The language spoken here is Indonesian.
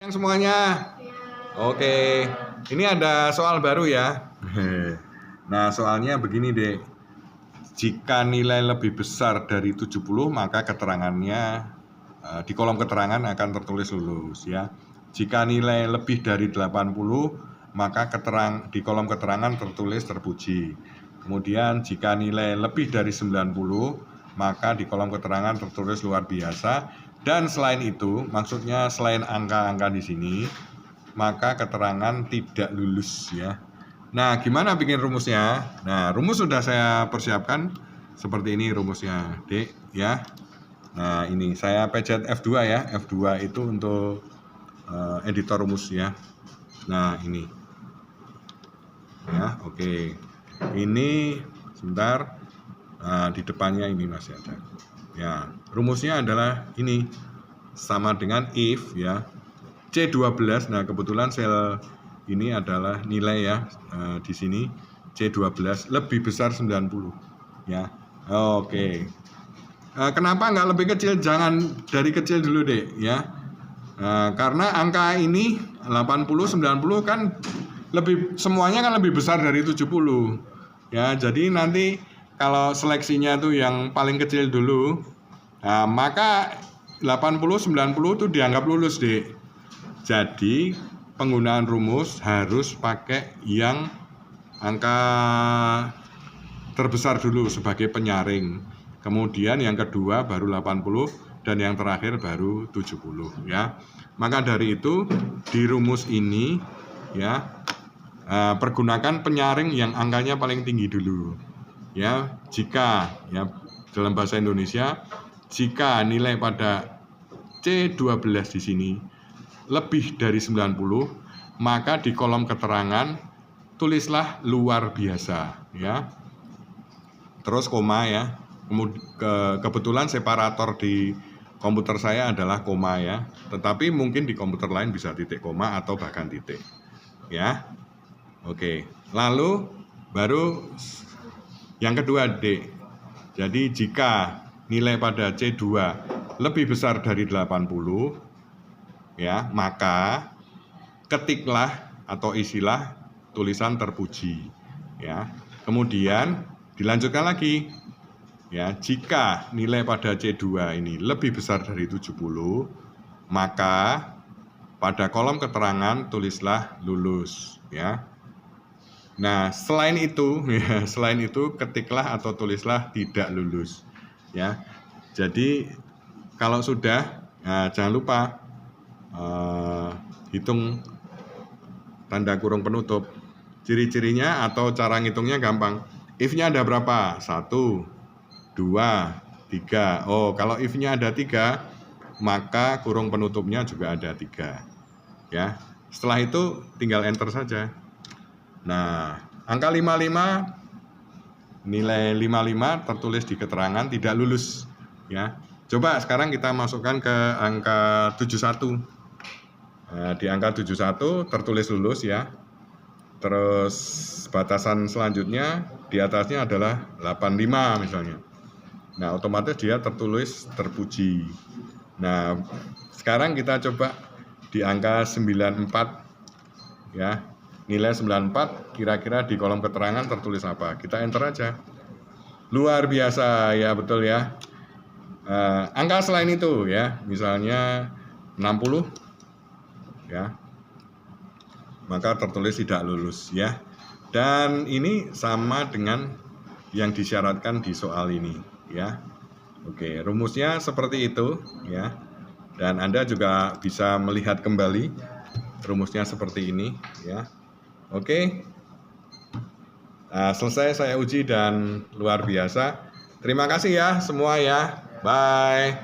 Semuanya. Oke. Ini ada soal baru ya. Nah, soalnya begini, Dek. Jika nilai lebih besar dari 70, maka keterangannya di kolom keterangan akan tertulis lulus ya. Jika nilai lebih dari 80, maka di kolom keterangan tertulis terpuji. Kemudian jika nilai lebih dari 90, maka di kolom keterangan tertulis luar biasa. Dan selain itu, maksudnya selain angka-angka di sini, maka keterangan tidak lulus ya. Nah, gimana bikin rumusnya? Nah, rumus sudah saya persiapkan seperti ini rumusnya, Dek ya. Nah, ini saya pencet F2 ya. F2 itu untuk editor rumus ya. Nah, ini. Ya, oke. Ini sebentar. Nah, di depannya ini masih ada. Ya, rumusnya adalah ini. Sama dengan if ya. C12. Nah, kebetulan sel ini adalah nilai ya, di sini C12 lebih besar 90 ya. Oke. Kenapa nggak lebih kecil? Jangan dari kecil dulu deh ya. Karena angka ini 80 90 kan semuanya kan lebih besar dari 70 ya. Jadi nanti kalau seleksinya tuh yang paling kecil dulu, nah, maka 80 90 itu dianggap lulus deh. Jadi penggunaan rumus harus pakai yang angka terbesar dulu sebagai penyaring. Kemudian yang kedua baru 80 dan yang terakhir baru 70 ya. Maka dari itu di rumus ini ya, pergunakan penyaring yang angkanya paling tinggi dulu. Ya, jika ya dalam bahasa Indonesia, jika nilai pada C12 di sini lebih dari 90, maka di kolom keterangan tulislah luar biasa ya. Terus koma ya. Kebetulan separator di komputer saya adalah koma ya. Tetapi mungkin di komputer lain bisa titik koma atau bahkan titik. Ya. Oke. Lalu baru yang kedua D. Jadi jika nilai pada C2 lebih besar dari 80 ya, maka ketiklah atau isilah tulisan terpuji ya. Kemudian dilanjutkan lagi ya, jika nilai pada C2 ini lebih besar dari 70, maka pada kolom keterangan tulislah lulus ya. Nah, selain itu ya, selain itu ketiklah atau tulislah tidak lulus ya. Jadi kalau sudah, nah, jangan lupa hitung tanda kurung penutup. Ciri-cirinya atau cara ngitungnya gampang. If-nya ada berapa? 1, 2, 3. Oh, kalau if-nya ada 3, maka kurung penutupnya juga ada 3. Ya. Setelah itu tinggal enter saja. Nah, angka 55, nilai 55 tertulis di keterangan tidak lulus ya. Coba sekarang kita masukkan ke angka 71. Nah, di angka 71 tertulis lulus ya. Terus batasan selanjutnya di atasnya adalah 85 misalnya. Nah, otomatis dia tertulis terpuji. Nah, sekarang kita coba di angka 94 ya. Nilai 94 kira-kira di kolom keterangan tertulis apa? Kita enter aja. Luar biasa ya, betul ya. Angka selain itu ya, misalnya 60 ya, maka tertulis tidak lulus ya. Dan ini sama dengan yang disyaratkan di soal ini ya. Oke, rumusnya seperti itu ya. Dan Anda juga bisa melihat kembali rumusnya seperti ini ya. Oke. Nah, selesai saya uji dan luar biasa. Terima kasih ya semua ya. Bye.